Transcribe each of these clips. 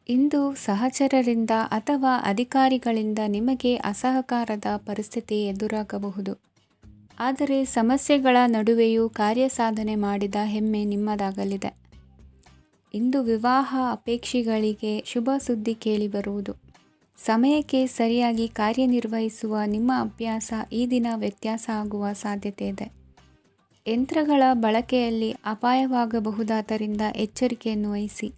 ಇಂದು ಸಹಚರರಿಂದ ಅಥವಾ ಅಧಿಕಾರಿಗಳಿಂದ ನಿಮಗೆ ಅಸಹಕಾರದ ಪರಿಸ್ಥಿತಿ ಎದುರಾಗಬಹುದು. ಆದರೆ ಸಮಸ್ಯೆಗಳ ನಡುವೆಯೂ ಕಾರ್ಯಸಾಧನೆ ಮಾಡಿದ ಹೆಮ್ಮೆ ನಿಮ್ಮದಾಗಲಿದೆ. ಇಂದು ವಿವಾಹ ಅಪೇಕ್ಷಿಗಳಿಗೆ ಶುಭ ಸುದ್ದಿ ಕೇಳಿಬರುವುದು. ಸಮಯಕ್ಕೆ ಸರಿಯಾಗಿ ಕಾರ್ಯನಿರ್ವಹಿಸುವ ನಿಮ್ಮ ಅಭ್ಯಾಸ ಈ ದಿನ ವ್ಯತ್ಯಾಸ ಆಗುವ ಸಾಧ್ಯತೆ ಇದೆ. ಯಂತ್ರಗಳ ಬಳಕೆಯಲ್ಲಿ ಅಪಾಯವಾಗಬಹುದಾದ್ದರಿಂದ ಎಚ್ಚರಿಕೆಯನ್ನು ವಹಿಸಿ.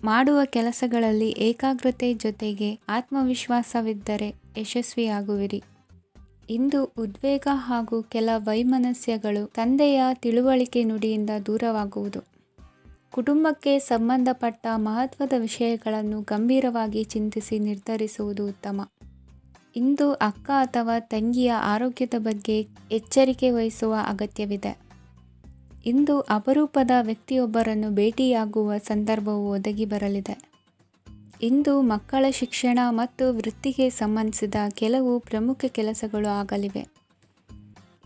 ಮಾಡುವ ಕೆಲಸಗಳಲ್ಲಿ ಏಕಾಗ್ರತೆ ಜೊತೆಗೆ ಆತ್ಮವಿಶ್ವಾಸವಿದ್ದರೆ ಯಶಸ್ವಿಯಾಗುವಿರಿ. ಇಂದು ಉದ್ವೇಗ ಹಾಗೂ ಕೆಲ ವೈಮನಸ್ಯಗಳು ತಂದೆಯ ತಿಳುವಳಿಕೆ ನುಡಿಯಿಂದ ದೂರವಾಗುವುದು. ಕುಟುಂಬಕ್ಕೆ ಸಂಬಂಧಪಟ್ಟ ಮಹತ್ವದ ವಿಷಯಗಳನ್ನು ಗಂಭೀರವಾಗಿ ಚಿಂತಿಸಿ ನಿರ್ಧರಿಸುವುದು ಉತ್ತಮ. ಇಂದು ಅಕ್ಕ ಅಥವಾ ತಂಗಿಯ ಆರೋಗ್ಯದ ಬಗ್ಗೆ ಎಚ್ಚರಿಕೆ ವಹಿಸುವ ಅಗತ್ಯವಿದೆ. ಇಂದು ಅಪರೂಪದ ವ್ಯಕ್ತಿಯೊಬ್ಬರನ್ನು ಭೇಟಿಯಾಗುವ ಸಂದರ್ಭವು ಒದಗಿ ಬರಲಿದೆ. ಇಂದು ಮಕ್ಕಳ ಶಿಕ್ಷಣ ಮತ್ತು ವೃತ್ತಿಗೆ ಸಂಬಂಧಿಸಿದ ಕೆಲವು ಪ್ರಮುಖ ಕೆಲಸಗಳು ಆಗಲಿವೆ.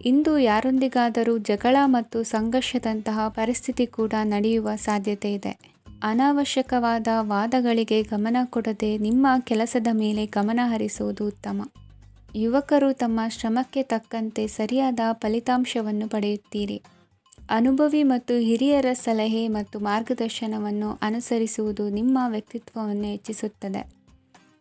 ಇಂದು ಯಾರೊಂದಿಗಾದರೂ ಜಗಳ ಮತ್ತು ಸಂಘರ್ಷದಂತಹ ಪರಿಸ್ಥಿತಿ ಕೂಡ ನಡೆಯುವ ಸಾಧ್ಯತೆ ಇದೆ. ಅನಾವಶ್ಯಕವಾದ ವಾದಗಳಿಗೆ ಗಮನ ಕೊಡದೆ ನಿಮ್ಮ ಕೆಲಸದ ಮೇಲೆ ಗಮನ ಹರಿಸುವುದು ಉತ್ತಮ. ಯುವಕರು ತಮ್ಮ ಶ್ರಮಕ್ಕೆ ತಕ್ಕಂತೆ ಸರಿಯಾದ ಫಲಿತಾಂಶವನ್ನು ಪಡೆಯುತ್ತೀರಿ. ಅನುಭವಿ ಮತ್ತು ಹಿರಿಯರ ಸಲಹೆ ಮತ್ತು ಮಾರ್ಗದರ್ಶನವನ್ನು ಅನುಸರಿಸುವುದು ನಿಮ್ಮ ವ್ಯಕ್ತಿತ್ವವನ್ನು ಹೆಚ್ಚಿಸುತ್ತದೆ.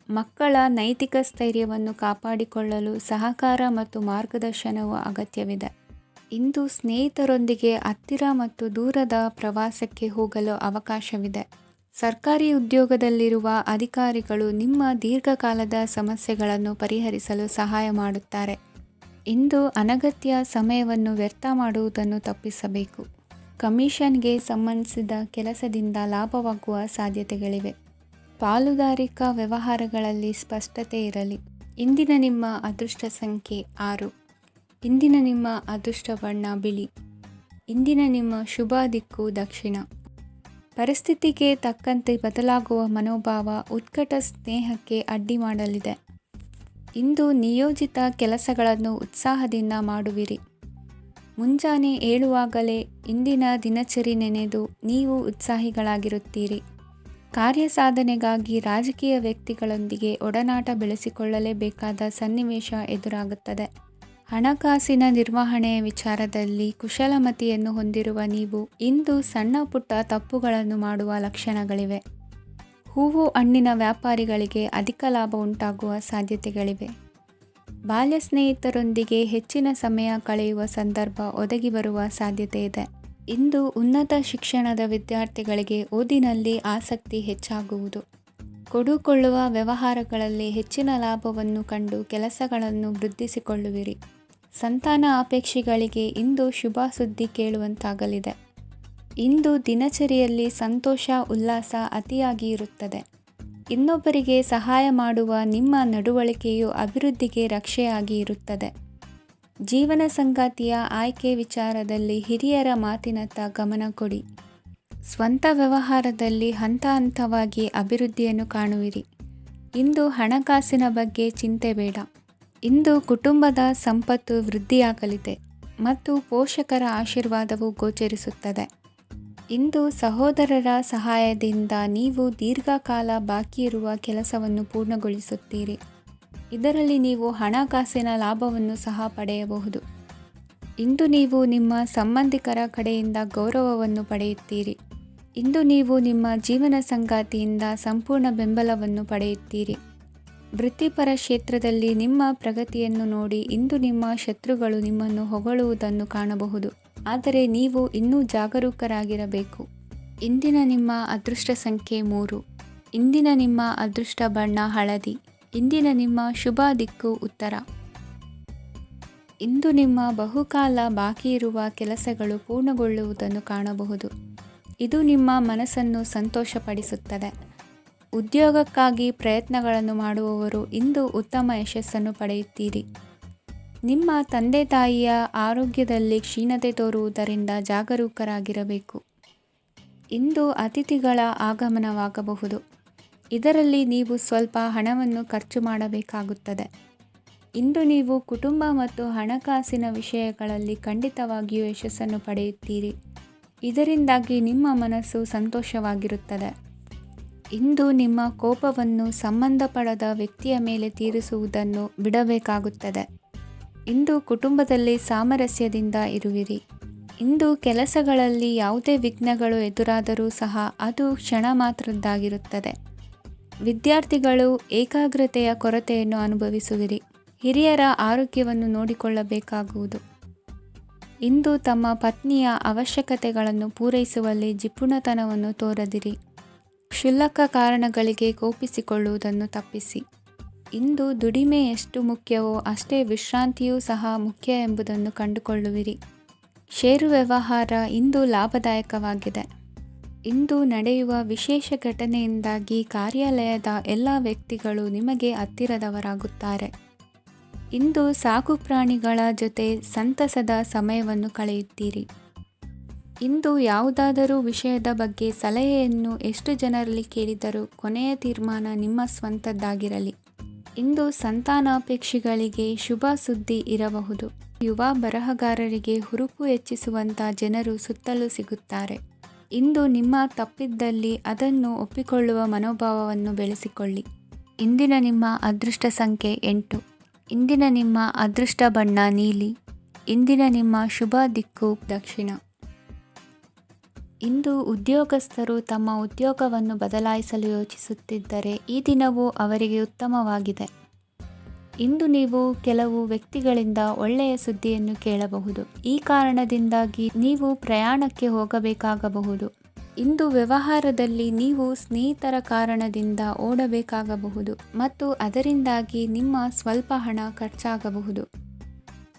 ಮಕ್ಕಳ ನೈತಿಕ ಸ್ಥೈರ್ಯವನ್ನು ಕಾಪಾಡಿಕೊಳ್ಳಲು ಸಹಕಾರ ಮತ್ತು ಮಾರ್ಗದರ್ಶನವು ಅಗತ್ಯವಿದೆ. ಇಂದು ಸ್ನೇಹಿತರೊಂದಿಗೆ ಹತ್ತಿರ ಮತ್ತು ದೂರದ ಪ್ರವಾಸಕ್ಕೆ ಹೋಗಲು ಅವಕಾಶವಿದೆ. ಸರ್ಕಾರಿ ಉದ್ಯೋಗದಲ್ಲಿರುವ ಅಧಿಕಾರಿಗಳು ನಿಮ್ಮ ದೀರ್ಘಕಾಲದ ಸಮಸ್ಯೆಗಳನ್ನು ಪರಿಹರಿಸಲು ಸಹಾಯ ಮಾಡುತ್ತಾರೆ. ಇಂದು ಅನಗತ್ಯ ಸಮಯವನ್ನು ವ್ಯರ್ಥ ಮಾಡುವುದನ್ನು ತಪ್ಪಿಸಬೇಕು. ಕಮಿಷನ್ಗೆ ಸಂಬಂಧಿಸಿದ ಕೆಲಸದಿಂದ ಲಾಭವಾಗುವ ಸಾಧ್ಯತೆಗಳಿವೆ. ಪಾಲುದಾರಿಕಾ ವ್ಯವಹಾರಗಳಲ್ಲಿ ಸ್ಪಷ್ಟತೆ ಇರಲಿ. ಇಂದಿನ ನಿಮ್ಮ ಅದೃಷ್ಟ ಸಂಖ್ಯೆ 6. ಇಂದಿನ ನಿಮ್ಮ ಅದೃಷ್ಟ ಬಣ್ಣ ಬಿಳಿ. ಇಂದಿನ ನಿಮ್ಮ ಶುಭ ದಿಕ್ಕು ದಕ್ಷಿಣ. ಪರಿಸ್ಥಿತಿಗೆ ತಕ್ಕಂತೆ ಬದಲಾಗುವ ಮನೋಭಾವ ಉತ್ಕಟ ಸ್ನೇಹಕ್ಕೆ ಅಡ್ಡಿ ಮಾಡಲಿದೆ. ಇಂದು ನಿಯೋಜಿತ ಕೆಲಸಗಳನ್ನು ಉತ್ಸಾಹದಿಂದ ಮಾಡುವಿರಿ. ಮುಂಜಾನೆ ಏಳುವಾಗಲೇ ಇಂದಿನ ದಿನಚರಿ ನೆನೆದು ನೀವು ಉತ್ಸಾಹಿಗಳಾಗಿರುತ್ತೀರಿ. ಕಾರ್ಯಸಾಧನೆಗಾಗಿ ರಾಜಕೀಯ ವ್ಯಕ್ತಿಗಳೊಂದಿಗೆ ಒಡನಾಟ ಬೆಳೆಸಿಕೊಳ್ಳಲೇಬೇಕಾದ ಸನ್ನಿವೇಶ ಎದುರಾಗುತ್ತದೆ. ಹಣಕಾಸಿನ ನಿರ್ವಹಣೆಯ ವಿಚಾರದಲ್ಲಿ ಕುಶಲಮತಿಯನ್ನು ಹೊಂದಿರುವ ನೀವು ಇಂದು ಸಣ್ಣ ಪುಟ್ಟ ತಪ್ಪುಗಳನ್ನು ಮಾಡುವ ಲಕ್ಷಣಗಳಿವೆ. ಹೂವು ಹಣ್ಣಿನ ವ್ಯಾಪಾರಿಗಳಿಗೆ ಅಧಿಕ ಲಾಭ ಉಂಟಾಗುವ ಸಾಧ್ಯತೆಗಳಿವೆ. ಬಾಲ್ಯ ಸ್ನೇಹಿತರೊಂದಿಗೆ ಹೆಚ್ಚಿನ ಸಮಯ ಕಳೆಯುವ ಸಂದರ್ಭ ಒದಗಿ ಬರುವ ಸಾಧ್ಯತೆ ಇದೆ. ಇಂದು ಉನ್ನತ ಶಿಕ್ಷಣದ ವಿದ್ಯಾರ್ಥಿಗಳಿಗೆ ಓದಿನಲ್ಲಿ ಆಸಕ್ತಿ ಹೆಚ್ಚಾಗುವುದು. ಕೊಡುಕೊಳ್ಳುವ ವ್ಯವಹಾರಗಳಲ್ಲಿ ಹೆಚ್ಚಿನ ಲಾಭವನ್ನು ಕಂಡು ಕೆಲಸಗಳನ್ನು ವೃದ್ಧಿಸಿಕೊಳ್ಳುವಿರಿ. ಸಂತಾನ ಅಪೇಕ್ಷಿಗಳಿಗೆ ಇಂದು ಶುಭ ಸುದ್ದಿ ಕೇಳುವಂತಾಗಲಿದೆ. ಇಂದು ದಿನಚರಿಯಲ್ಲಿ ಸಂತೋಷ ಉಲ್ಲಾಸ ಅತಿಯಾಗಿ ಇರುತ್ತದೆ. ಇನ್ನೊಬ್ಬರಿಗೆ ಸಹಾಯ ಮಾಡುವ ನಿಮ್ಮ ನಡವಳಿಕೆಯು ಅಭಿವೃದ್ಧಿಗೆ ರಕ್ಷೆಯಾಗಿ ಇರುತ್ತದೆ. ಜೀವನ ಸಂಗಾತಿಯ ಆಯ್ಕೆ ವಿಚಾರದಲ್ಲಿ ಹಿರಿಯರ ಮಾತಿನತ್ತ ಗಮನ ಕೊಡಿ. ಸ್ವಂತ ವ್ಯವಹಾರದಲ್ಲಿ ಹಂತ ಹಂತವಾಗಿ ಅಭಿವೃದ್ಧಿಯನ್ನು ಕಾಣುವಿರಿ. ಇಂದು ಹಣಕಾಸಿನ ಬಗ್ಗೆ ಚಿಂತೆ ಬೇಡ. ಇಂದು ಕುಟುಂಬದ ಸಂಪತ್ತು ವೃದ್ಧಿಯಾಗಲಿದೆ ಮತ್ತು ಪೋಷಕರ ಆಶೀರ್ವಾದವು ಗೋಚರಿಸುತ್ತದೆ. ಇಂದು ಸಹೋದರರ ಸಹಾಯದಿಂದ ನೀವು ದೀರ್ಘಕಾಲ ಬಾಕಿ ಇರುವ ಕೆಲಸವನ್ನು ಪೂರ್ಣಗೊಳಿಸುತ್ತೀರಿ. ಇದರಲ್ಲಿ ನೀವು ಹಣಕಾಸಿನ ಲಾಭವನ್ನು ಸಹ ಪಡೆಯಬಹುದು. ಇಂದು ನೀವು ನಿಮ್ಮ ಸಂಬಂಧಿಕರ ಕಡೆಯಿಂದ ಗೌರವವನ್ನು ಪಡೆಯುತ್ತೀರಿ. ಇಂದು ನೀವು ನಿಮ್ಮ ಜೀವನ ಸಂಗಾತಿಯಿಂದ ಸಂಪೂರ್ಣ ಬೆಂಬಲವನ್ನು ಪಡೆಯುತ್ತೀರಿ. ವೃತ್ತಿಪರ ಕ್ಷೇತ್ರದಲ್ಲಿ ನಿಮ್ಮ ಪ್ರಗತಿಯನ್ನು ನೋಡಿ ಇಂದು ನಿಮ್ಮ ಶತ್ರುಗಳು ನಿಮ್ಮನ್ನು ಹೊಗಳುವುದನ್ನು ಕಾಣಬಹುದು. ಆದರೆ ನೀವು ಇನ್ನೂ ಜಾಗರೂಕರಾಗಿರಬೇಕು. ಇಂದಿನ ನಿಮ್ಮ ಅದೃಷ್ಟ ಸಂಖ್ಯೆ 3. ಇಂದಿನ ನಿಮ್ಮ ಅದೃಷ್ಟ ಬಣ್ಣ ಹಳದಿ. ಇಂದಿನ ನಿಮ್ಮ ಶುಭ ದಿಕ್ಕು ಉತ್ತರ. ಇಂದು ನಿಮ್ಮ ಬಹುಕಾಲ ಬಾಕಿ ಇರುವ ಕೆಲಸಗಳು ಪೂರ್ಣಗೊಳ್ಳುವುದನ್ನು ಕಾಣಬಹುದು. ಇದು ನಿಮ್ಮ ಮನಸ್ಸನ್ನು ಸಂತೋಷಪಡಿಸುತ್ತದೆ. ಉದ್ಯೋಗಕ್ಕಾಗಿ ಪ್ರಯತ್ನಗಳನ್ನು ಮಾಡುವವರು ಇಂದು ಉತ್ತಮ ಯಶಸ್ಸನ್ನು ಪಡೆಯುತ್ತೀರಿ. ನಿಮ್ಮ ತಂದೆ ತಾಯಿಯ ಆರೋಗ್ಯದಲ್ಲಿ ಕ್ಷೀಣತೆ ತೋರುವುದರಿಂದ ಜಾಗರೂಕರಾಗಿರಬೇಕು. ಇಂದು ಅತಿಥಿಗಳ ಆಗಮನವಾಗಬಹುದು. ಇದರಲ್ಲಿ ನೀವು ಸ್ವಲ್ಪ ಹಣವನ್ನು ಖರ್ಚು ಮಾಡಬೇಕಾಗುತ್ತದೆ. ಇಂದು ನೀವು ಕುಟುಂಬ ಮತ್ತು ಹಣಕಾಸಿನ ವಿಷಯಗಳಲ್ಲಿ ಖಂಡಿತವಾಗಿಯೂ ಯಶಸ್ಸನ್ನು ಪಡೆಯುತ್ತೀರಿ. ಇದರಿಂದಾಗಿ ನಿಮ್ಮ ಮನಸ್ಸು ಸಂತೋಷವಾಗಿರುತ್ತದೆ. ಇಂದು ನಿಮ್ಮ ಕೋಪವನ್ನು ಸಂಬಂಧಪಡದ ವ್ಯಕ್ತಿಯ ಮೇಲೆ ತೀರಿಸುವುದನ್ನು ಬಿಡಬೇಕಾಗುತ್ತದೆ. ಇಂದು ಕುಟುಂಬದಲ್ಲಿ ಸಾಮರಸ್ಯದಿಂದ ಇರುವಿರಿ. ಇಂದು ಕೆಲಸಗಳಲ್ಲಿ ಯಾವುದೇ ವಿಘ್ನಗಳು ಎದುರಾದರೂ ಸಹ ಅದು ಕ್ಷಣ ಮಾತ್ರದ್ದಾಗಿರುತ್ತದೆ. ವಿದ್ಯಾರ್ಥಿಗಳು ಏಕಾಗ್ರತೆಯ ಕೊರತೆಯನ್ನು ಅನುಭವಿಸುವಿರಿ. ಹಿರಿಯರ ಆರೋಗ್ಯವನ್ನು ನೋಡಿಕೊಳ್ಳಬೇಕಾಗುವುದು. ಇಂದು ತಮ್ಮ ಪತ್ನಿಯ ಅವಶ್ಯಕತೆಗಳನ್ನು ಪೂರೈಸುವಲ್ಲಿ ಜಿಪುಣತನವನ್ನು ತೋರದಿರಿ. ಕ್ಷುಲ್ಲಕ ಕಾರಣಗಳಿಗೆ ಕೋಪಿಸಿಕೊಳ್ಳುವುದನ್ನು ತಪ್ಪಿಸಿ. ಇಂದು ದುಡಿಮೆ ಎಷ್ಟು ಮುಖ್ಯವೋ ಅಷ್ಟೇ ವಿಶ್ರಾಂತಿಯೂ ಸಹ ಮುಖ್ಯ ಎಂಬುದನ್ನು ಕಂಡುಕೊಳ್ಳುವಿರಿ. ಷೇರು ವ್ಯವಹಾರ ಇಂದು ಲಾಭದಾಯಕವಾಗಿದೆ. ಇಂದು ನಡೆಯುವ ವಿಶೇಷ ಘಟನೆಯಿಂದಾಗಿ ಕಾರ್ಯಾಲಯದ ಎಲ್ಲ ವ್ಯಕ್ತಿಗಳು ನಿಮಗೆ ಹತ್ತಿರದವರಾಗುತ್ತಾರೆ. ಇಂದು ಸಾಕು ಪ್ರಾಣಿಗಳ ಜೊತೆ ಸಂತಸದ ಸಮಯವನ್ನು ಕಳೆಯುತ್ತೀರಿ. ಇಂದು ಯಾವುದಾದರೂ ವಿಷಯದ ಬಗ್ಗೆ ಸಲಹೆಯನ್ನು ಎಷ್ಟು ಜನರಲ್ಲಿ ಕೇಳಿದರೂ ಕೊನೆಯ ತೀರ್ಮಾನ ನಿಮ್ಮ ಸ್ವಂತದ್ದಾಗಿರಲಿ. ಇಂದು ಸಂತಾನಾಪೇಕ್ಷಿಗಳಿಗೆ ಶುಭ ಸುದ್ದಿ ಇರಬಹುದು. ಯುವ ಬರಹಗಾರರಿಗೆ ಹುರುಪು ಹೆಚ್ಚಿಸುವಂಥ ಜನರು ಸುತ್ತಲೂ ಸಿಗುತ್ತಾರೆ. ಇಂದು ನಿಮ್ಮ ತಪ್ಪಿದ್ದಲ್ಲಿ ಅದನ್ನು ಒಪ್ಪಿಕೊಳ್ಳುವ ಮನೋಭಾವವನ್ನು ಬೆಳೆಸಿಕೊಳ್ಳಿ. ಇಂದಿನ ನಿಮ್ಮ ಅದೃಷ್ಟ ಸಂಖ್ಯೆ 8. ಇಂದಿನ ನಿಮ್ಮ ಅದೃಷ್ಟ ಬಣ್ಣ ನೀಲಿ. ಇಂದಿನ ನಿಮ್ಮ ಶುಭ ದಿಕ್ಕು ದಕ್ಷಿಣ. ಇಂದು ಉದ್ಯೋಗಸ್ಥರು ತಮ್ಮ ಉದ್ಯೋಗವನ್ನು ಬದಲಾಯಿಸಲು ಯೋಚಿಸುತ್ತಿದ್ದರೆ ಈ ದಿನವೂ ಅವರಿಗೆ ಉತ್ತಮವಾಗಿದೆ. ಇಂದು ನೀವು ಕೆಲವು ವ್ಯಕ್ತಿಗಳಿಂದ ಒಳ್ಳೆಯ ಸುದ್ದಿಯನ್ನು ಕೇಳಬಹುದು. ಈ ಕಾರಣದಿಂದಾಗಿ ನೀವು ಪ್ರಯಾಣಕ್ಕೆ ಹೋಗಬೇಕಾಗಬಹುದು. ಇಂದು ವ್ಯವಹಾರದಲ್ಲಿ ನೀವು ಸ್ನೇಹಿತರ ಕಾರಣದಿಂದ ಓಡಬೇಕಾಗಬಹುದು ಮತ್ತು ಅದರಿಂದಾಗಿ ನಿಮ್ಮ ಸ್ವಲ್ಪ ಹಣ ಖರ್ಚಾಗಬಹುದು.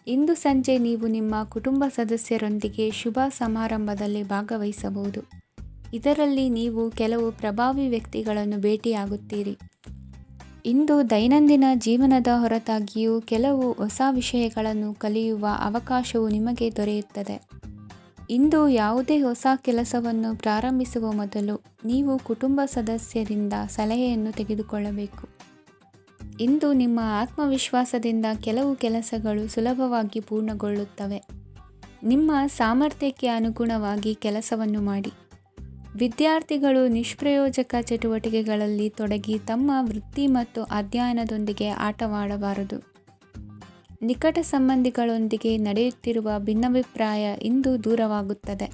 ಇಂದು ಸಂಜೆ ನೀವು ನಿಮ್ಮ ಕುಟುಂಬ ಸದಸ್ಯರೊಂದಿಗೆ ಶುಭ ಸಮಾರಂಭದಲ್ಲಿ ಭಾಗವಹಿಸಬಹುದು. ಇದರಲ್ಲಿ ನೀವು ಕೆಲವು ಪ್ರಭಾವಿ ವ್ಯಕ್ತಿಗಳನ್ನು ಭೇಟಿಯಾಗುತ್ತೀರಿ. ಇಂದು ದೈನಂದಿನ ಜೀವನದ ಹೊರತಾಗಿಯೂ ಕೆಲವು ಹೊಸ ವಿಷಯಗಳನ್ನು ಕಲಿಯುವ ಅವಕಾಶವು ನಿಮಗೆ ದೊರೆಯುತ್ತದೆ. ಇಂದು ಯಾವುದೇ ಹೊಸ ಕೆಲಸವನ್ನು ಪ್ರಾರಂಭಿಸುವ ಮೊದಲು ನೀವು ಕುಟುಂಬ ಸದಸ್ಯರಿಂದ ಸಲಹೆಯನ್ನು ತೆಗೆದುಕೊಳ್ಳಬೇಕು. ಇಂದು ನಿಮ್ಮ ಆತ್ಮವಿಶ್ವಾಸದಿಂದ ಕೆಲವು ಕೆಲಸಗಳು ಸುಲಭವಾಗಿ ಪೂರ್ಣಗೊಳ್ಳುತ್ತವೆ. ನಿಮ್ಮ ಸಾಮರ್ಥ್ಯಕ್ಕೆ ಅನುಗುಣವಾಗಿ ಕೆಲಸವನ್ನು ಮಾಡಿ. ವಿದ್ಯಾರ್ಥಿಗಳು ನಿಷ್ಪ್ರಯೋಜಕ ಚಟುವಟಿಕೆಗಳಲ್ಲಿ ತೊಡಗಿ ತಮ್ಮ ವೃತ್ತಿ ಮತ್ತು ಅಧ್ಯಯನದೊಂದಿಗೆ ಆಟವಾಡಬಾರದು. ನಿಕಟ ಸಂಬಂಧಿಗಳೊಂದಿಗೆ ನಡೆಯುತ್ತಿರುವ ಭಿನ್ನಾಭಿಪ್ರಾಯ ಇಂದು ದೂರವಾಗುತ್ತದೆ.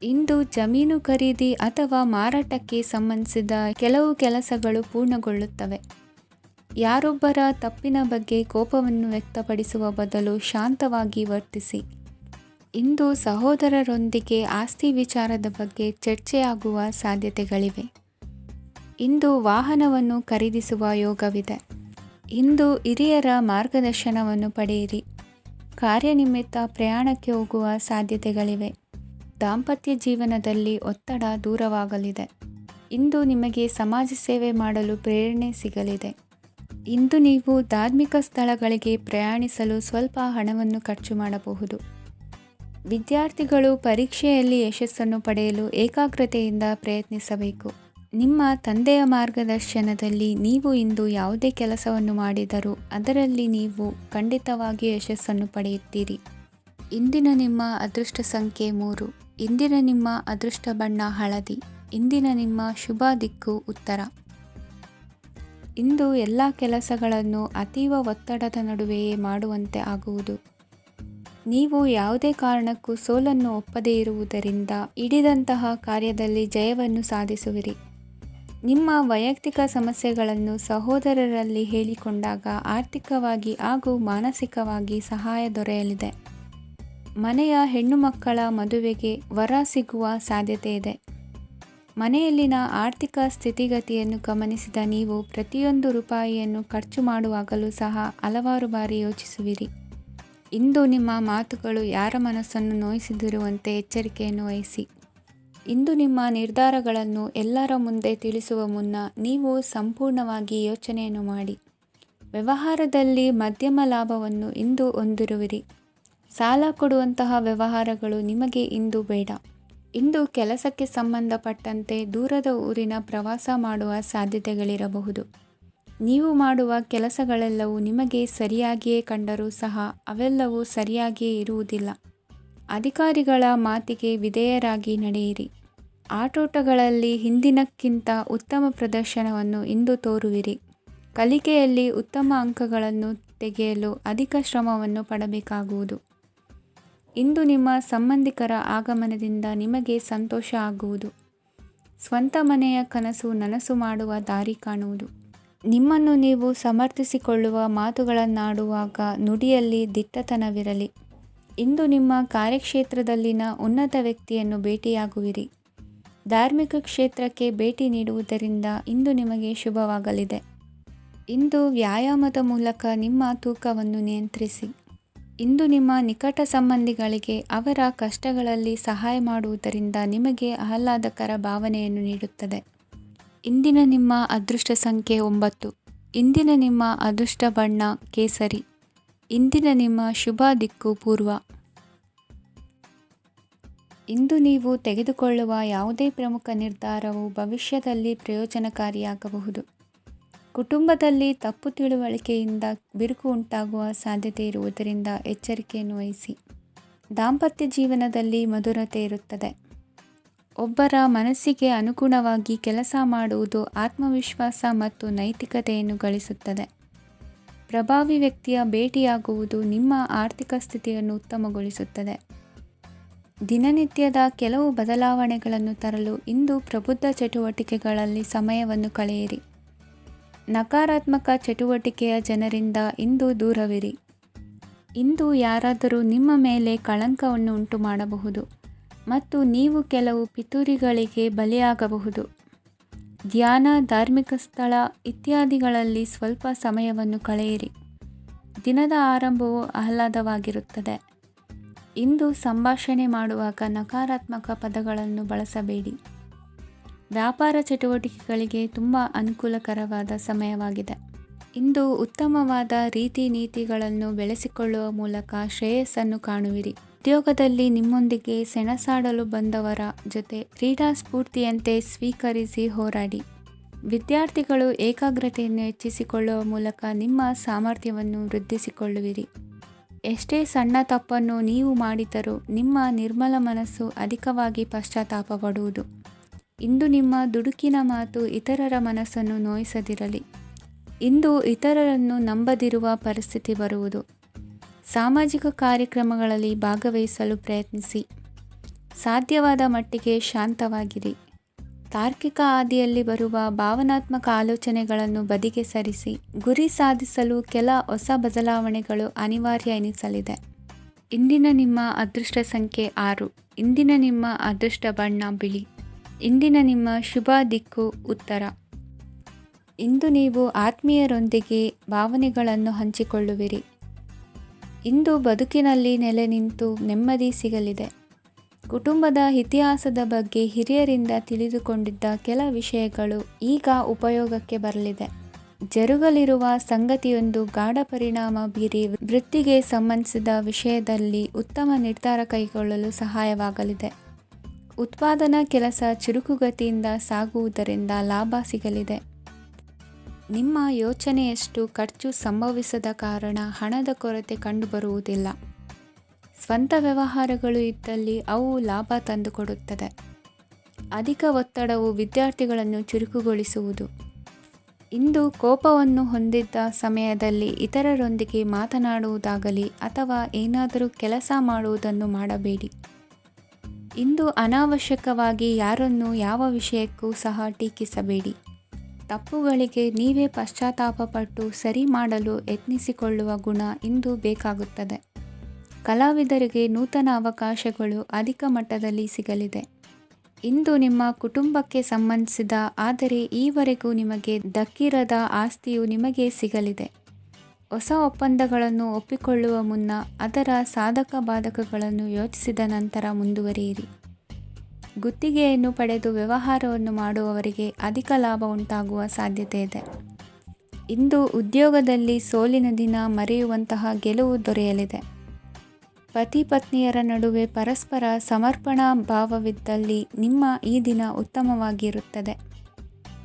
ಇಂದು ಜಮೀನು ಖರೀದಿ ಅಥವಾ ಮಾರಾಟಕ್ಕೆ ಸಂಬಂಧಿಸಿದ ಕೆಲವು ಕೆಲಸಗಳು ಪೂರ್ಣಗೊಳ್ಳುತ್ತವೆ. ಯಾರೊಬ್ಬರ ತಪ್ಪಿನ ಬಗ್ಗೆ ಕೋಪವನ್ನು ವ್ಯಕ್ತಪಡಿಸುವ ಬದಲು ಶಾಂತವಾಗಿ ವರ್ತಿಸಿ. ಇಂದು ಸಹೋದರರೊಂದಿಗೆ ಆಸ್ತಿ ವಿಚಾರದ ಬಗ್ಗೆ ಚರ್ಚೆಯಾಗುವ ಸಾಧ್ಯತೆಗಳಿವೆ. ಇಂದು ವಾಹನವನ್ನು ಖರೀದಿಸುವ ಯೋಗವಿದೆ. ಇಂದು ಹಿರಿಯರ ಮಾರ್ಗದರ್ಶನವನ್ನು ಪಡೆಯಿರಿ. ಕಾರ್ಯನಿಮಿತ್ತ ಪ್ರಯಾಣಕ್ಕೆ ಹೋಗುವ ಸಾಧ್ಯತೆಗಳಿವೆ. ದಾಂಪತ್ಯ ಜೀವನದಲ್ಲಿ ಒತ್ತಡ ದೂರವಾಗಲಿದೆ. ಇಂದು ನಿಮಗೆ ಸಮಾಜ ಸೇವೆ ಮಾಡಲು ಪ್ರೇರಣೆ ಸಿಗಲಿದೆ. ಇಂದು ನೀವು ಧಾರ್ಮಿಕ ಸ್ಥಳಗಳಿಗೆ ಪ್ರಯಾಣಿಸಲು ಸ್ವಲ್ಪ ಹಣವನ್ನು ಖರ್ಚು ಮಾಡಬಹುದು. ವಿದ್ಯಾರ್ಥಿಗಳು ಪರೀಕ್ಷೆಯಲ್ಲಿ ಯಶಸ್ಸನ್ನು ಪಡೆಯಲು ಏಕಾಗ್ರತೆಯಿಂದ ಪ್ರಯತ್ನಿಸಬೇಕು. ನಿಮ್ಮ ತಂದೆಯ ಮಾರ್ಗದರ್ಶನದಲ್ಲಿ ನೀವು ಇಂದು ಯಾವುದೇ ಕೆಲಸವನ್ನು ಮಾಡಿದರೂ ಅದರಲ್ಲಿ ನೀವು ಖಂಡಿತವಾಗಿ ಯಶಸ್ಸನ್ನು ಪಡೆಯುತ್ತೀರಿ. ಇಂದಿನ ನಿಮ್ಮ ಅದೃಷ್ಟ ಸಂಖ್ಯೆ 3. ಇಂದಿನ ನಿಮ್ಮ ಅದೃಷ್ಟ ಬಣ್ಣ ಹಳದಿ. ಇಂದಿನ ನಿಮ್ಮ ಶುಭ ದಿಕ್ಕು ಉತ್ತರ. ಇಂದು ಎಲ್ಲ ಕೆಲಸಗಳನ್ನು ಅತೀವ ಒತ್ತಡದ ನಡುವೆಯೇ ಮಾಡುವಂತೆ ಆಗುವುದು. ನೀವು ಯಾವುದೇ ಕಾರಣಕ್ಕೂ ಸೋಲನ್ನು ಒಪ್ಪದೇ ಇರುವುದರಿಂದ ಹಿಡಿದಂತಹ ಕಾರ್ಯದಲ್ಲಿ ಜಯವನ್ನು ಸಾಧಿಸುವಿರಿ. ನಿಮ್ಮ ವೈಯಕ್ತಿಕ ಸಮಸ್ಯೆಗಳನ್ನು ಸಹೋದರರಲ್ಲಿ ಹೇಳಿಕೊಂಡಾಗ ಆರ್ಥಿಕವಾಗಿ ಹಾಗೂ ಮಾನಸಿಕವಾಗಿ ಸಹಾಯ ದೊರೆಯಲಿದೆ. ಮನೆಯ ಹೆಣ್ಣು ಮಕ್ಕಳ ಮದುವೆಗೆ ವರ ಸಿಗುವ ಸಾಧ್ಯತೆ ಇದೆ. ಮನೆಯಲ್ಲಿನ ಆರ್ಥಿಕ ಸ್ಥಿತಿಗತಿಯನ್ನು ಗಮನಿಸಿದ ನೀವು ಪ್ರತಿಯೊಂದು ರೂಪಾಯಿಯನ್ನು ಖರ್ಚು ಮಾಡುವಾಗಲೂ ಸಹ ಹಲವಾರು ಬಾರಿ ಯೋಚಿಸುವಿರಿ. ಇಂದು ನಿಮ್ಮ ಮಾತುಗಳು ಯಾರ ಮನಸ್ಸನ್ನು ನೋಯಿಸದಿರುವಂತೆ ಎಚ್ಚರಿಕೆಯನ್ನು ವಹಿಸಿ. ಇಂದು ನಿಮ್ಮ ನಿರ್ಧಾರಗಳನ್ನು ಎಲ್ಲರ ಮುಂದೆ ತಿಳಿಸುವ ಮುನ್ನ ನೀವು ಸಂಪೂರ್ಣವಾಗಿ ಯೋಚನೆಯನ್ನು ಮಾಡಿ. ವ್ಯವಹಾರದಲ್ಲಿ ಮಧ್ಯಮ ಲಾಭವನ್ನು ಇಂದು ಹೊಂದಿರುವಿರಿ. ಸಾಲ ಕೊಡುವಂತಹ ವ್ಯವಹಾರಗಳು ನಿಮಗೆ ಇಂದು ಬೇಡ. ಇಂದು ಕೆಲಸಕ್ಕೆ ಸಂಬಂಧಪಟ್ಟಂತೆ ದೂರದ ಊರಿನ ಪ್ರವಾಸ ಮಾಡುವ ಸಾಧ್ಯತೆಗಳಿರಬಹುದು. ನೀವು ಮಾಡುವ ಕೆಲಸಗಳೆಲ್ಲವೂ ನಿಮಗೆ ಸರಿಯಾಗಿಯೇ ಕಂಡರೂ ಸಹ ಅವೆಲ್ಲವೂ ಸರಿಯಾಗಿಯೇ ಇರುವುದಿಲ್ಲ. ಅಧಿಕಾರಿಗಳ ಮಾತಿಗೆ ವಿಧೇಯರಾಗಿ ನಡೆಯಿರಿ. ಆಟೋಟಗಳಲ್ಲಿ ಹಿಂದಿನಕ್ಕಿಂತ ಉತ್ತಮ ಪ್ರದರ್ಶನವನ್ನು ಇಂದು ತೋರುವಿರಿ. ಕಲಿಕೆಯಲ್ಲಿ ಉತ್ತಮ ಅಂಕಗಳನ್ನು ತೆಗೆಯಲು ಅಧಿಕ ಶ್ರಮವನ್ನು ಪಡಬೇಕಾಗುವುದು. ಇಂದು ನಿಮ್ಮ ಸಂಬಂಧಿಕರ ಆಗಮನದಿಂದ ನಿಮಗೆ ಸಂತೋಷ ಆಗುವುದು. ಸ್ವಂತ ಮನೆಯ ಕನಸು ನನಸು ಮಾಡುವ ದಾರಿ ಕಾಣುವುದು. ನಿಮ್ಮನ್ನು ನೀವು ಸಮರ್ಥಿಸಿಕೊಳ್ಳುವ ಮಾತುಗಳನ್ನಾಡುವಾಗ ನುಡಿಯಲ್ಲಿ ದಿಟ್ಟತನವಿರಲಿ. ಇಂದು ನಿಮ್ಮ ಕಾರ್ಯಕ್ಷೇತ್ರದಲ್ಲಿನ ಉನ್ನತ ವ್ಯಕ್ತಿಯನ್ನು ಭೇಟಿಯಾಗುವಿರಿ. ಧಾರ್ಮಿಕ ಕ್ಷೇತ್ರಕ್ಕೆ ಭೇಟಿ ನೀಡುವುದರಿಂದ ಇಂದು ನಿಮಗೆ ಶುಭವಾಗಲಿದೆ. ಇಂದು ವ್ಯಾಯಾಮದ ಮೂಲಕ ನಿಮ್ಮ ತೂಕವನ್ನು ನಿಯಂತ್ರಿಸಿ. ಇಂದು ನಿಮ್ಮ ನಿಕಟ ಸಂಬಂಧಿಗಳಿಗೆ ಅವರ ಕಷ್ಟಗಳಲ್ಲಿ ಸಹಾಯ ಮಾಡುವುದರಿಂದ ನಿಮಗೆ ಆಹ್ಲಾದಕರ ಭಾವನೆಯನ್ನು ನೀಡುತ್ತದೆ. ಇಂದಿನ ನಿಮ್ಮ ಅದೃಷ್ಟ ಸಂಖ್ಯೆ 9. ಇಂದಿನ ನಿಮ್ಮ ಅದೃಷ್ಟ ಬಣ್ಣ ಕೇಸರಿ. ಇಂದಿನ ನಿಮ್ಮ ಶುಭ ದಿಕ್ಕು ಪೂರ್ವ. ಇಂದು ನೀವು ತೆಗೆದುಕೊಳ್ಳುವ ಯಾವುದೇ ಪ್ರಮುಖ ನಿರ್ಧಾರವು ಭವಿಷ್ಯದಲ್ಲಿ ಪ್ರಯೋಜನಕಾರಿಯಾಗಬಹುದು. ಕುಟುಂಬದಲ್ಲಿ ತಪ್ಪು ತಿಳುವಳಿಕೆಯಿಂದ ಬಿರುಕು ಉಂಟಾಗುವ ಸಾಧ್ಯತೆ ಇರುವುದರಿಂದ ಎಚ್ಚರಿಕೆಯನ್ನು ವಹಿಸಿ. ದಾಂಪತ್ಯ ಜೀವನದಲ್ಲಿ ಮಧುರತೆ ಇರುತ್ತದೆ. ಒಬ್ಬರ ಮನಸ್ಸಿಗೆ ಅನುಗುಣವಾಗಿ ಕೆಲಸ ಮಾಡುವುದು ಆತ್ಮವಿಶ್ವಾಸ ಮತ್ತು ನೈತಿಕತೆಯನ್ನು ಗಳಿಸುತ್ತದೆ. ಪ್ರಭಾವಿ ವ್ಯಕ್ತಿಯ ಭೇಟಿಯಾಗುವುದು ನಿಮ್ಮ ಆರ್ಥಿಕ ಸ್ಥಿತಿಯನ್ನು ಉತ್ತಮಗೊಳಿಸುತ್ತದೆ. ದಿನನಿತ್ಯದ ಕೆಲವು ಬದಲಾವಣೆಗಳನ್ನು ತರಲು ಇಂದು ಪ್ರಬುದ್ಧ ಚಟುವಟಿಕೆಗಳಲ್ಲಿ ಸಮಯವನ್ನು ಕಳೆಯಿರಿ. ನಕಾರಾತ್ಮಕ ಚಟುವಟಿಕೆಯ ಜನರಿಂದ ಇಂದು ದೂರವಿರಿ. ಇಂದು ಯಾರಾದರೂ ನಿಮ್ಮ ಮೇಲೆ ಕಳಂಕವನ್ನು ಉಂಟು ಮಾಡಬಹುದು ಮತ್ತು ನೀವು ಕೆಲವು ಪಿತೂರಿಗಳಿಗೆ ಬಲಿಯಾಗಬಹುದು. ಧ್ಯಾನ, ಧಾರ್ಮಿಕ ಸ್ಥಳ ಇತ್ಯಾದಿಗಳಲ್ಲಿ ಸ್ವಲ್ಪ ಸಮಯವನ್ನು ಕಳೆಯಿರಿ. ದಿನದ ಆರಂಭವು ಆಹ್ಲಾದವಾಗಿರುತ್ತದೆ. ಇಂದು ಸಂಭಾಷಣೆ ಮಾಡುವಾಗ ನಕಾರಾತ್ಮಕ ಪದಗಳನ್ನು ಬಳಸಬೇಡಿ. ವ್ಯಾಪಾರ ಚಟುವಟಿಕೆಗಳಿಗೆ ತುಂಬ ಅನುಕೂಲಕರವಾದ ಸಮಯವಾಗಿದೆ. ಇಂದು ಉತ್ತಮವಾದ ರೀತಿ ನೀತಿಗಳನ್ನು ಬೆಳೆಸಿಕೊಳ್ಳುವ ಮೂಲಕ ಶ್ರೇಯಸ್ಸನ್ನು ಕಾಣುವಿರಿ. ಉದ್ಯೋಗದಲ್ಲಿ ನಿಮ್ಮೊಂದಿಗೆ ಸೆಣಸಾಡಲು ಬಂದವರ ಜೊತೆ ಕ್ರೀಡಾ ಸ್ಫೂರ್ತಿಯಂತೆ ಸ್ವೀಕರಿಸಿ ಹೋರಾಡಿ. ವಿದ್ಯಾರ್ಥಿಗಳು ಏಕಾಗ್ರತೆಯನ್ನು ಹೆಚ್ಚಿಸಿಕೊಳ್ಳುವ ಮೂಲಕ ನಿಮ್ಮ ಸಾಮರ್ಥ್ಯವನ್ನು ವೃದ್ಧಿಸಿಕೊಳ್ಳುವಿರಿ. ಎಷ್ಟೇ ಸಣ್ಣ ತಪ್ಪನ್ನು ನೀವು ಮಾಡಿದರೂ ನಿಮ್ಮ ನಿರ್ಮಲ ಮನಸ್ಸು ಅಧಿಕವಾಗಿ ಪಶ್ಚಾತ್ತಾಪ ಪಡುವುದು. ಇಂದು ನಿಮ್ಮ ದುಡುಕಿನ ಮಾತು ಇತರರ ಮನಸ್ಸನ್ನು ನೋಯಿಸದಿರಲಿ. ಇಂದು ಇತರರನ್ನು ನಂಬದಿರುವ ಪರಿಸ್ಥಿತಿ ಬರುವುದು. ಸಾಮಾಜಿಕ ಕಾರ್ಯಕ್ರಮಗಳಲ್ಲಿ ಭಾಗವಹಿಸಲು ಪ್ರಯತ್ನಿಸಿ. ಸಾಧ್ಯವಾದ ಮಟ್ಟಿಗೆ ಶಾಂತವಾಗಿರಿ. ತಾರ್ಕಿಕ ಹಾದಿಯಲ್ಲಿ ಬರುವ ಭಾವನಾತ್ಮಕ ಆಲೋಚನೆಗಳನ್ನು ಬದಿಗೆ ಸರಿಸಿ. ಗುರಿ ಸಾಧಿಸಲು ಕೆಲ ಹೊಸ ಬದಲಾವಣೆಗಳು ಅನಿವಾರ್ಯ ಎನಿಸಲಿದೆ. ಇಂದಿನ ನಿಮ್ಮ ಅದೃಷ್ಟ ಸಂಖ್ಯೆ 6. ಇಂದಿನ ನಿಮ್ಮ ಅದೃಷ್ಟ ಬಣ್ಣ ಬಿಳಿ. ಇಂದಿನ ನಿಮ್ಮ ಶುಭ ದಿಕ್ಕು ಉತ್ತರ. ಇಂದು ನೀವು ಆತ್ಮೀಯರೊಂದಿಗೆ ಭಾವನೆಗಳನ್ನು ಹಂಚಿಕೊಳ್ಳುವಿರಿ. ಇಂದು ಬದುಕಿನಲ್ಲಿ ನೆಲೆ ನಿಂತು ನೆಮ್ಮದಿ ಸಿಗಲಿದೆ. ಕುಟುಂಬದ ಇತಿಹಾಸದ ಬಗ್ಗೆ ಹಿರಿಯರಿಂದ ತಿಳಿದುಕೊಂಡಿದ್ದ ಕೆಲ ವಿಷಯಗಳು ಈಗ ಉಪಯೋಗಕ್ಕೆ ಬರಲಿದೆ. ಜರುಗಲಿರುವ ಸಂಗತಿಯೊಂದು ಗಾಢ ಪರಿಣಾಮ ಬೀರಿ ವೃತ್ತಿಗೆ ಸಂಬಂಧಿಸಿದ ವಿಷಯದಲ್ಲಿ ಉತ್ತಮ ನಿರ್ಧಾರ ಕೈಗೊಳ್ಳಲು ಸಹಾಯವಾಗಲಿದೆ. ಉತ್ಪಾದನಾ ಕೆಲಸ ಚುರುಕುಗತಿಯಿಂದ ಸಾಗುವುದರಿಂದ ಲಾಭ ಸಿಗಲಿದೆ. ನಿಮ್ಮ ಯೋಚನೆಯಷ್ಟು ಖರ್ಚು ಸಂಭವಿಸದ ಕಾರಣ ಹಣದ ಕೊರತೆ ಕಂಡುಬರುವುದಿಲ್ಲ. ಸ್ವಂತ ವ್ಯವಹಾರಗಳು ಇದ್ದಲ್ಲಿ ಅವು ಲಾಭ ತಂದುಕೊಡುತ್ತದೆ. ಅಧಿಕ ಒತ್ತಡವು ವಿದ್ಯಾರ್ಥಿಗಳನ್ನು ಚುರುಕುಗೊಳಿಸುವುದು. ಇಂದು ಕೋಪವನ್ನು ಹೊಂದಿದ್ದ ಸಮಯದಲ್ಲಿ ಇತರರೊಂದಿಗೆ ಮಾತನಾಡುವುದಾಗಲಿ ಅಥವಾ ಏನಾದರೂ ಕೆಲಸ ಮಾಡುವುದನ್ನು ಮಾಡಬೇಡಿ. ಇಂದು ಅನಾವಶ್ಯಕವಾಗಿ ಯಾರನ್ನು ಯಾವ ವಿಷಯಕ್ಕೂ ಸಹ ಟೀಕಿಸಬೇಡಿ. ತಪ್ಪುಗಳಿಗೆ ನೀವೇ ಪಶ್ಚಾತ್ತಾಪಪಟ್ಟು ಸರಿ ಮಾಡಲು ಯತ್ನಿಸಿಕೊಳ್ಳುವ ಗುಣ ಇಂದು ಬೇಕಾಗುತ್ತದೆ. ಕಲಾವಿದರಿಗೆ ನೂತನ ಅವಕಾಶಗಳು ಅಧಿಕ ಮಟ್ಟದಲ್ಲಿ ಸಿಗಲಿದೆ. ಇಂದು ನಿಮ್ಮ ಕುಟುಂಬಕ್ಕೆ ಸಂಬಂಧಿಸಿದ ಆದರೆ ಈವರೆಗೂ ನಿಮಗೆ ದಕ್ಕಿರದ ಆಸ್ತಿಯು ನಿಮಗೆ ಸಿಗಲಿದೆ. ಹೊಸ ಒಪ್ಪಂದಗಳನ್ನು ಒಪ್ಪಿಕೊಳ್ಳುವ ಮುನ್ನ ಅದರ ಸಾಧಕ ಬಾಧಕಗಳನ್ನು ಯೋಚಿಸಿದ ನಂತರ ಮುಂದುವರಿಯಿರಿ. ಗುತ್ತಿಗೆಯನ್ನು ಪಡೆದು ವ್ಯವಹಾರವನ್ನು ಮಾಡುವವರಿಗೆ ಅಧಿಕ ಲಾಭ ಉಂಟಾಗುವ ಸಾಧ್ಯತೆ ಇದೆ. ಇಂದು ಉದ್ಯೋಗದಲ್ಲಿ ಸೋಲಿನ ದಿನ ಮರೆಯುವಂತಹ ಗೆಲುವು ದೊರೆಯಲಿದೆ. ಪತಿ ಪತ್ನಿಯರ ನಡುವೆ ಪರಸ್ಪರ ಸಮರ್ಪಣಾ ಭಾವವಿದ್ದಲ್ಲಿ ನಿಮ್ಮ ಈ ದಿನ ಉತ್ತಮವಾಗಿರುತ್ತದೆ.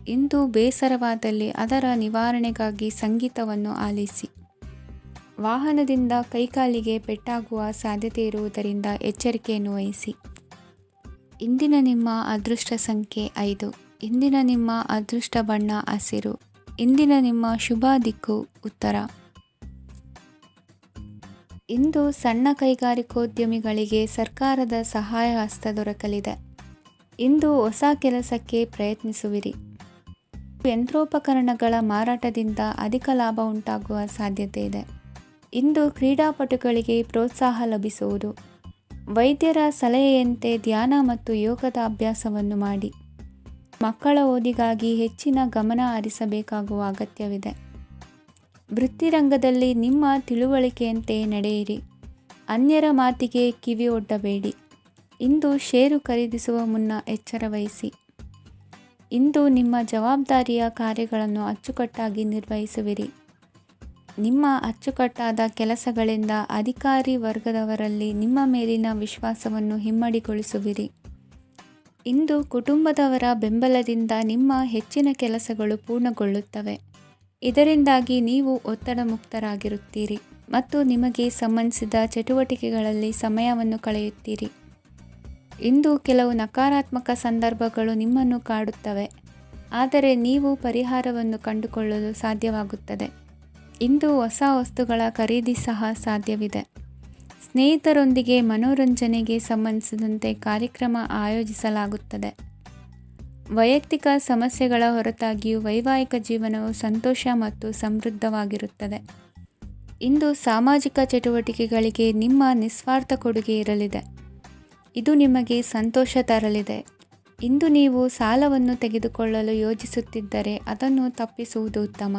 ಇಂದು ಬೇಸರವಾದಲ್ಲಿ ಅದರ ನಿವಾರಣೆಗಾಗಿ ಸಂಗೀತವನ್ನು ಆಲಿಸಿ. ವಾಹನದಿಂದ ಕೈಕಾಲಿಗೆ ಪೆಟ್ಟಾಗುವ ಸಾಧ್ಯತೆ ಇರುವುದರಿಂದ ಎಚ್ಚರಿಕೆಯನ್ನು ವಹಿಸಿ. ಇಂದಿನ ನಿಮ್ಮ ಅದೃಷ್ಟ ಸಂಖ್ಯೆ 5. ಇಂದಿನ ನಿಮ್ಮ ಅದೃಷ್ಟ ಬಣ್ಣ ಹಸಿರು. ಇಂದಿನ ನಿಮ್ಮ ಶುಭ ದಿಕ್ಕು ಉತ್ತರ. ಇಂದು ಸಣ್ಣ ಕೈಗಾರಿಕೋದ್ಯಮಿಗಳಿಗೆ ಸರ್ಕಾರದ ಸಹಾಯ ಹಸ್ತ ದೊರಕಲಿದೆ. ಇಂದು ಹೊಸ ಕೆಲಸಕ್ಕೆ ಪ್ರಯತ್ನಿಸುವಿರಿ. ಯಂತ್ರೋಪಕರಣಗಳ ಮಾರಾಟದಿಂದ ಅಧಿಕ ಲಾಭ ಉಂಟಾಗುವ ಸಾಧ್ಯತೆ ಇದೆ. ಇಂದು ಕ್ರೀಡಾಪಟುಗಳಿಗೆ ಪ್ರೋತ್ಸಾಹ ಲಭಿಸುವುದು. ವೈದ್ಯರ ಸಲಹೆಯಂತೆ ಧ್ಯಾನ ಮತ್ತು ಯೋಗದ ಅಭ್ಯಾಸವನ್ನು ಮಾಡಿ. ಮಕ್ಕಳ ಓದಿಗಾಗಿ ಹೆಚ್ಚಿನ ಗಮನ ಹರಿಸಬೇಕಾಗುವ ಅಗತ್ಯವಿದೆ. ವೃತ್ತಿರಂಗದಲ್ಲಿ ನಿಮ್ಮ ತಿಳುವಳಿಕೆಯಂತೆ ನಡೆಯಿರಿ. ಅನ್ಯರ ಮಾತಿಗೆ ಕಿವಿ ಒಡ್ಡಬೇಡಿ. ಇಂದು ಷೇರು ಖರೀದಿಸುವ ಮುನ್ನ ಎಚ್ಚರ ವಹಿಸಿ. ಇಂದು ನಿಮ್ಮ ಜವಾಬ್ದಾರಿಯ ಕಾರ್ಯಗಳನ್ನು ಅಚ್ಚುಕಟ್ಟಾಗಿ ನಿರ್ವಹಿಸುವಿರಿ. ನಿಮ್ಮ ಅಚ್ಚುಕಟ್ಟಾದ ಕೆಲಸಗಳಿಂದ ಅಧಿಕಾರಿ ವರ್ಗದವರಲ್ಲಿ ನಿಮ್ಮ ಮೇಲಿನ ವಿಶ್ವಾಸವನ್ನು ಇಮ್ಮಡಿಗೊಳಿಸುವಿರಿ. ಇಂದು ಕುಟುಂಬದವರ ಬೆಂಬಲದಿಂದ ನಿಮ್ಮ ಹೆಚ್ಚಿನ ಕೆಲಸಗಳು ಪೂರ್ಣಗೊಳ್ಳುತ್ತವೆ. ಇದರಿಂದಾಗಿ ನೀವು ಒತ್ತಡ ಮುಕ್ತರಾಗಿರುತ್ತೀರಿ ಮತ್ತು ನಿಮಗೆ ಸಂಬಂಧಿಸಿದ ಚಟುವಟಿಕೆಗಳಲ್ಲಿ ಸಮಯವನ್ನು ಕಳೆಯುತ್ತೀರಿ. ಇಂದು ಕೆಲವು ನಕಾರಾತ್ಮಕ ಸಂದರ್ಭಗಳು ನಿಮ್ಮನ್ನು ಕಾಡುತ್ತವೆ, ಆದರೆ ನೀವು ಪರಿಹಾರವನ್ನು ಕಂಡುಕೊಳ್ಳಲು ಸಾಧ್ಯವಾಗುತ್ತದೆ. ಇಂದು ಹೊಸ ವಸ್ತುಗಳ ಖರೀದಿ ಸಹ ಸಾಧ್ಯವಿದೆ. ಸ್ನೇಹಿತರೊಂದಿಗೆ ಮನೋರಂಜನೆಗೆ ಸಂಬಂಧಿಸಿದಂತೆ ಕಾರ್ಯಕ್ರಮ ಆಯೋಜಿಸಲಾಗುತ್ತದೆ. ವೈಯಕ್ತಿಕ ಸಮಸ್ಯೆಗಳ ಹೊರತಾಗಿಯೂ ವೈವಾಹಿಕ ಜೀವನವು ಸಂತೋಷ ಮತ್ತು ಸಮೃದ್ಧವಾಗಿರುತ್ತದೆ. ಇಂದು ಸಾಮಾಜಿಕ ಚಟುವಟಿಕೆಗಳಿಗೆ ನಿಮ್ಮ ನಿಸ್ವಾರ್ಥ ಕೊಡುಗೆ ಇರಲಿದೆ. ಇದು ನಿಮಗೆ ಸಂತೋಷ ತರಲಿದೆ. ಇಂದು ನೀವು ಸಾಲವನ್ನು ತೆಗೆದುಕೊಳ್ಳಲು ಯೋಜಿಸುತ್ತಿದ್ದರೆ ಅದನ್ನು ತಪ್ಪಿಸುವುದು ಉತ್ತಮ.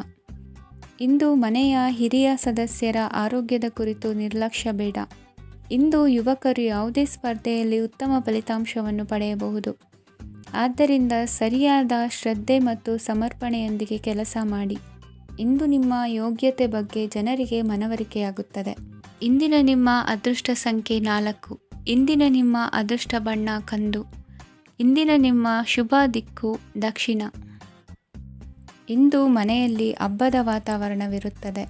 ಇಂದು ಮನೆಯ ಹಿರಿಯ ಸದಸ್ಯರ ಆರೋಗ್ಯದ ಕುರಿತು ನಿರ್ಲಕ್ಷ್ಯ ಬೇಡ. ಇಂದು ಯುವಕರು ಯಾವುದೇ ಸ್ಪರ್ಧೆಯಲ್ಲಿ ಉತ್ತಮ ಫಲಿತಾಂಶವನ್ನು ಪಡೆಯಬಹುದು. ಆದ್ದರಿಂದ ಸರಿಯಾದ ಶ್ರದ್ಧೆ ಮತ್ತು ಸಮರ್ಪಣೆಯೊಂದಿಗೆ ಕೆಲಸ ಮಾಡಿ. ಇಂದು ನಿಮ್ಮ ಯೋಗ್ಯತೆ ಬಗ್ಗೆ ಜನರಿಗೆ ಮನವರಿಕೆಯಾಗುತ್ತದೆ. ಇಂದಿನ ನಿಮ್ಮ ಅದೃಷ್ಟ ಸಂಖ್ಯೆ 4. ಇಂದಿನ ನಿಮ್ಮ ಅದೃಷ್ಟ ಬಣ್ಣ ಕಂದು. ಇಂದಿನ ನಿಮ್ಮ ಶುಭ ದಿಕ್ಕು ದಕ್ಷಿಣ. ಇಂದು ಮನೆಯಲ್ಲಿ ಹಬ್ಬದ ವಾತಾವರಣವಿರುತ್ತದೆ.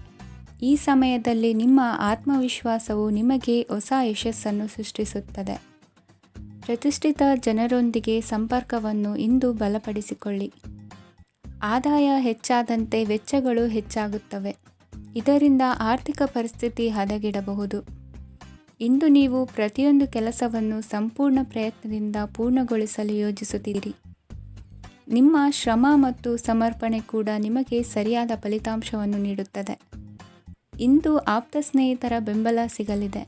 ಈ ಸಮಯದಲ್ಲಿ ನಿಮ್ಮ ಆತ್ಮವಿಶ್ವಾಸವು ನಿಮಗೆ ಹೊಸ ಯಶಸ್ಸನ್ನು ಸೃಷ್ಟಿಸುತ್ತದೆ. ಪ್ರತಿಷ್ಠಿತ ಜನರೊಂದಿಗೆ ಸಂಪರ್ಕವನ್ನು ಇಂದು ಬಲಪಡಿಸಿಕೊಳ್ಳಿ. ಆದಾಯ ಹೆಚ್ಚಾದಂತೆ ವೆಚ್ಚಗಳು ಹೆಚ್ಚಾಗುತ್ತವೆ. ಇದರಿಂದ ಆರ್ಥಿಕ ಪರಿಸ್ಥಿತಿ ಹದಗೆಡಬಹುದು. ಇಂದು ನೀವು ಪ್ರತಿಯೊಂದು ಕೆಲಸವನ್ನು ಸಂಪೂರ್ಣ ಪ್ರಯತ್ನದಿಂದ ಪೂರ್ಣಗೊಳಿಸಲು ಯೋಜಿಸುತ್ತೀರಿ. ನಿಮ್ಮ ಶ್ರಮ ಮತ್ತು ಸಮರ್ಪಣೆ ಕೂಡ ನಿಮಗೆ ಸರಿಯಾದ ಫಲಿತಾಂಶವನ್ನು ನೀಡುತ್ತದೆ. ಇಂದು ಆಪ್ತ ಸ್ನೇಹಿತರ ಬೆಂಬಲ ಸಿಗಲಿದೆ.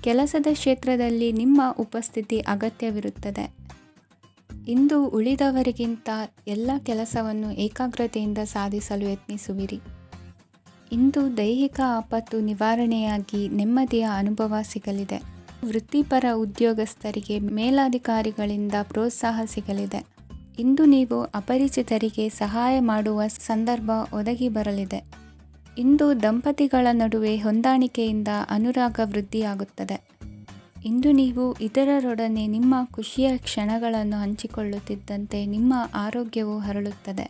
ಕೆಲಸದ ಕ್ಷೇತ್ರದಲ್ಲಿ ನಿಮ್ಮ ಉಪಸ್ಥಿತಿ ಅಗತ್ಯವಿರುತ್ತದೆ. ಇಂದು ಉಳಿದವರಿಗಿಂತ ಎಲ್ಲ ಕೆಲಸವನ್ನು ಏಕಾಗ್ರತೆಯಿಂದ ಸಾಧಿಸಲು ಯತ್ನಿಸುವಿರಿ. ಇಂದು ದೈಹಿಕ ಆಪತ್ತು ನಿವಾರಣೆಯಾಗಿ ನೆಮ್ಮದಿಯ ಅನುಭವ ಸಿಗಲಿದೆ. ವೃತ್ತಿಪರ ಉದ್ಯೋಗಸ್ಥರಿಗೆ ಮೇಲಾಧಿಕಾರಿಗಳಿಂದ ಪ್ರೋತ್ಸಾಹ ಸಿಗಲಿದೆ. ಇಂದು ನೀವು ಅಪರಿಚಿತರಿಗೆ ಸಹಾಯ ಮಾಡುವ ಸಂದರ್ಭ ಒದಗಿ ಬರಲಿದೆ. ಇಂದು ದಂಪತಿಗಳ ನಡುವೆ ಹೊಂದಾಣಿಕೆಯಿಂದ ಅನುರಾಗ ವೃದ್ಧಿಯಾಗುತ್ತದೆ. ಇಂದು ನೀವು ಇತರರೊಡನೆ ನಿಮ್ಮ ಖುಷಿಯ ಕ್ಷಣಗಳನ್ನು ಹಂಚಿಕೊಳ್ಳುತ್ತಿದ್ದಂತೆ ನಿಮ್ಮ ಆರೋಗ್ಯವು ಹರಳುತ್ತದೆ.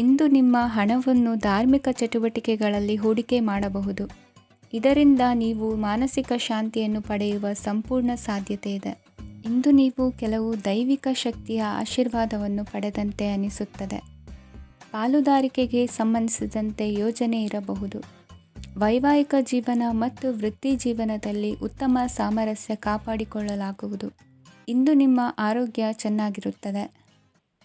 ಇಂದು ನಿಮ್ಮ ಹಣವನ್ನು ಧಾರ್ಮಿಕ ಚಟುವಟಿಕೆಗಳಲ್ಲಿ ಹೂಡಿಕೆ ಮಾಡಬಹುದು. ಇದರಿಂದ ನೀವು ಮಾನಸಿಕ ಶಾಂತಿಯನ್ನು ಪಡೆಯುವ ಸಂಪೂರ್ಣ ಸಾಧ್ಯತೆ ಇದೆ. ಇಂದು ನೀವು ಕೆಲವು ದೈವಿಕ ಶಕ್ತಿಯ ಆಶೀರ್ವಾದವನ್ನು ಪಡೆದಂತೆ ಅನಿಸುತ್ತದೆ. ಪಾಲುದಾರಿಕೆಗೆ ಸಂಬಂಧಿಸಿದಂತೆ ಯೋಜನೆ ಇರಬಹುದು. ವೈವಾಹಿಕ ಜೀವನ ಮತ್ತು ವೃತ್ತಿ ಜೀವನದಲ್ಲಿ ಉತ್ತಮ ಸಾಮರಸ್ಯ ಕಾಪಾಡಿಕೊಳ್ಳಲಾಗುವುದು. ಇಂದು ನಿಮ್ಮ ಆರೋಗ್ಯ ಚೆನ್ನಾಗಿರುತ್ತದೆ.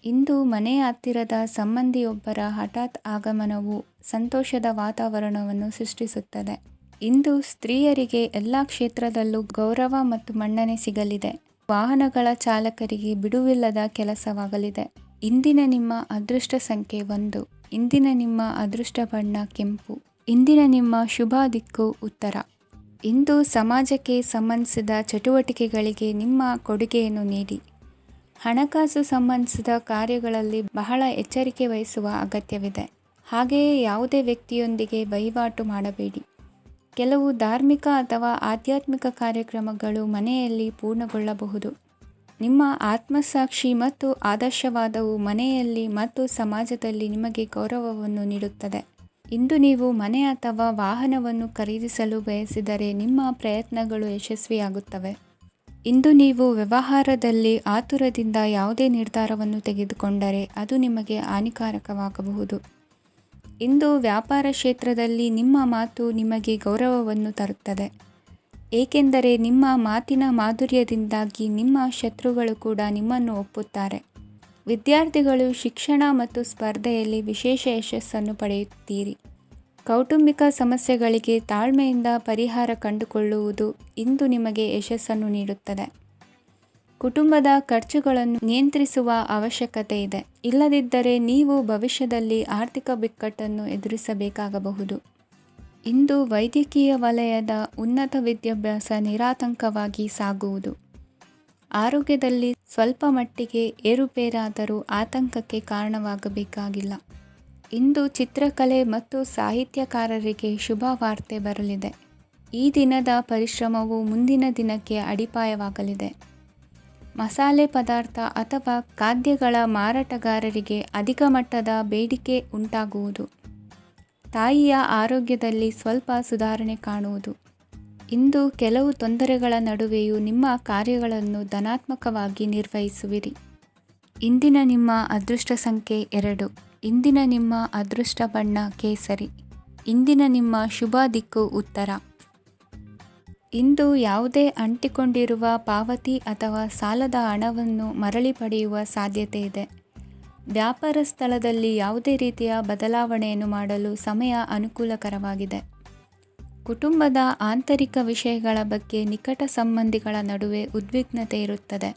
ಇಂದು ಮನೆಯ ಹತ್ತಿರದ ಸಂಬಂಧಿಯೊಬ್ಬರ ಹಠಾತ್ ಆಗಮನವು ಸಂತೋಷದ ವಾತಾವರಣವನ್ನು ಸೃಷ್ಟಿಸುತ್ತದೆ. ಇಂದು ಸ್ತ್ರೀಯರಿಗೆ ಎಲ್ಲ ಕ್ಷೇತ್ರದಲ್ಲೂ ಗೌರವ ಮತ್ತು ಮನ್ನಣೆ ಸಿಗಲಿದೆ. ವಾಹನಗಳ ಚಾಲಕರಿಗೆ ಬಿಡುವಿಲ್ಲದ ಕೆಲಸವಾಗಲಿದೆ. ಇಂದಿನ ನಿಮ್ಮ ಅದೃಷ್ಟ ಸಂಖ್ಯೆ 1. ಇಂದಿನ ನಿಮ್ಮ ಅದೃಷ್ಟ ಬಣ್ಣ ಕೆಂಪು. ಇಂದಿನ ನಿಮ್ಮ ಶುಭ ದಿಕ್ಕು ಉತ್ತರ. ಇಂದು ಸಮಾಜಕ್ಕೆ ಸಂಬಂಧಿಸಿದ ಚಟುವಟಿಕೆಗಳಿಗೆ ನಿಮ್ಮ ಕೊಡುಗೆಯನ್ನು ನೀಡಿ. ಹಣಕಾಸು ಸಂಬಂಧಿಸಿದ ಕಾರ್ಯಗಳಲ್ಲಿ ಬಹಳ ಎಚ್ಚರಿಕೆ ವಹಿಸುವ ಅಗತ್ಯವಿದೆ. ಹಾಗೆಯೇ ಯಾವುದೇ ವ್ಯಕ್ತಿಯೊಂದಿಗೆ ವಹಿವಾಟು ಮಾಡಬೇಡಿ. ಕೆಲವು ಧಾರ್ಮಿಕ ಅಥವಾ ಆಧ್ಯಾತ್ಮಿಕ ಕಾರ್ಯಕ್ರಮಗಳು ಮನೆಯಲ್ಲಿ ಪೂರ್ಣಗೊಳ್ಳಬಹುದು. ನಿಮ್ಮ ಆತ್ಮಸಾಕ್ಷಿ ಮತ್ತು ಆದರ್ಶವಾದವು ಮನೆಯಲ್ಲಿ ಮತ್ತು ಸಮಾಜದಲ್ಲಿ ನಿಮಗೆ ಗೌರವವನ್ನು ನೀಡುತ್ತದೆ. ಇಂದು ನೀವು ಮನೆ ಅಥವಾ ವಾಹನವನ್ನು ಖರೀದಿಸಲು ಬಯಸಿದರೆ ನಿಮ್ಮ ಪ್ರಯತ್ನಗಳು ಯಶಸ್ವಿಯಾಗುತ್ತವೆ. ಇಂದು ನೀವು ವ್ಯವಹಾರದಲ್ಲಿ ಆತುರದಿಂದ ಯಾವುದೇ ನಿರ್ಧಾರವನ್ನು ತೆಗೆದುಕೊಂಡರೆ ಅದು ನಿಮಗೆ ಹಾನಿಕಾರಕವಾಗಬಹುದು. ಇಂದು ವ್ಯಾಪಾರ ಕ್ಷೇತ್ರದಲ್ಲಿ ನಿಮ್ಮ ಮಾತು ನಿಮಗೆ ಗೌರವವನ್ನು ತರುತ್ತದೆ, ಏಕೆಂದರೆ ನಿಮ್ಮ ಮಾತಿನ ಮಾಧುರ್ಯದಿಂದಾಗಿ ನಿಮ್ಮ ಶತ್ರುಗಳು ಕೂಡ ನಿಮ್ಮನ್ನು ಒಪ್ಪುತ್ತಾರೆ. ವಿದ್ಯಾರ್ಥಿಗಳು ಶಿಕ್ಷಣ ಮತ್ತು ಸ್ಪರ್ಧೆಯಲ್ಲಿ ವಿಶೇಷ ಯಶಸ್ಸನ್ನು ಪಡೆಯುತ್ತೀರಿ. ಕೌಟುಂಬಿಕ ಸಮಸ್ಯೆಗಳಿಗೆ ತಾಳ್ಮೆಯಿಂದ ಪರಿಹಾರ ಕಂಡುಕೊಳ್ಳುವುದು ಇಂದು ನಿಮಗೆ ಯಶಸ್ಸನ್ನು ನೀಡುತ್ತದೆ. ಕುಟುಂಬದ ಖರ್ಚುಗಳನ್ನು ನಿಯಂತ್ರಿಸುವ ಅವಶ್ಯಕತೆ ಇದೆ, ಇಲ್ಲದಿದ್ದರೆ ನೀವು ಭವಿಷ್ಯದಲ್ಲಿ ಆರ್ಥಿಕ ಬಿಕ್ಕಟ್ಟನ್ನು ಎದುರಿಸಬೇಕಾಗಬಹುದು. ಇಂದು ವೈದ್ಯಕೀಯ ವಲಯದ ಉನ್ನತ ವಿದ್ಯಾಭ್ಯಾಸ ನಿರಾತಂಕವಾಗಿ ಸಾಗುವುದು. ಆರೋಗ್ಯದಲ್ಲಿ ಸ್ವಲ್ಪ ಮಟ್ಟಿಗೆ ಏರುಪೇರಾದರೂ ಆತಂಕಕ್ಕೆ ಕಾರಣವಾಗಬೇಕಾಗಿಲ್ಲ. ಇಂದು ಚಿತ್ರಕಲೆ ಮತ್ತು ಸಾಹಿತ್ಯಕಾರರಿಗೆ ಶುಭ ವಾರ್ತೆ ಬರಲಿದೆ. ಈ ದಿನದ ಪರಿಶ್ರಮವು ಮುಂದಿನ ದಿನಕ್ಕೆ ಅಡಿಪಾಯವಾಗಲಿದೆ. ಮಸಾಲೆ ಪದಾರ್ಥ ಅಥವಾ ಖಾದ್ಯಗಳ ಮಾರಾಟಗಾರರಿಗೆ ಅಧಿಕ ಮಟ್ಟದ ಬೇಡಿಕೆ ಉಂಟಾಗುವುದು. ತಾಯಿಯ ಆರೋಗ್ಯದಲ್ಲಿ ಸ್ವಲ್ಪ ಸುಧಾರಣೆ ಕಾಣುವುದು. ಇಂದು ಕೆಲವು ತೊಂದರೆಗಳ ನಡುವೆಯೂ ನಿಮ್ಮ ಕಾರ್ಯಗಳನ್ನು ಧನಾತ್ಮಕವಾಗಿ ನಿರ್ವಹಿಸುವಿರಿ. ಇಂದಿನ ನಿಮ್ಮ ಅದೃಷ್ಟ ಸಂಖ್ಯೆ 2. ಇಂದಿನ ನಿಮ್ಮ ಅದೃಷ್ಟ ಬಣ್ಣ ಕೇಸರಿ. ಇಂದಿನ ನಿಮ್ಮ ಶುಭ ದಿಕ್ಕು ಉತ್ತರ. ಇಂದು ಯಾವುದೇ ಅಂಟಿಕೊಂಡಿರುವ ಪಾವತಿ ಅಥವಾ ಸಾಲದ ಹಣವನ್ನು ಮರಳಿ ಪಡೆಯುವ ಸಾಧ್ಯತೆ ಇದೆ. ವ್ಯಾಪಾರ ಸ್ಥಳದಲ್ಲಿ ಯಾವುದೇ ರೀತಿಯ ಬದಲಾವಣೆಯನ್ನು ಮಾಡಲು ಸಮಯ ಅನುಕೂಲಕರವಾಗಿದೆ. ಕುಟುಂಬದ ಆಂತರಿಕ ವಿಷಯಗಳ ಬಗ್ಗೆ ನಿಕಟ ಸಂಬಂಧಿಗಳ ನಡುವೆ ಉದ್ವಿಗ್ನತೆ ಇರುತ್ತದೆ.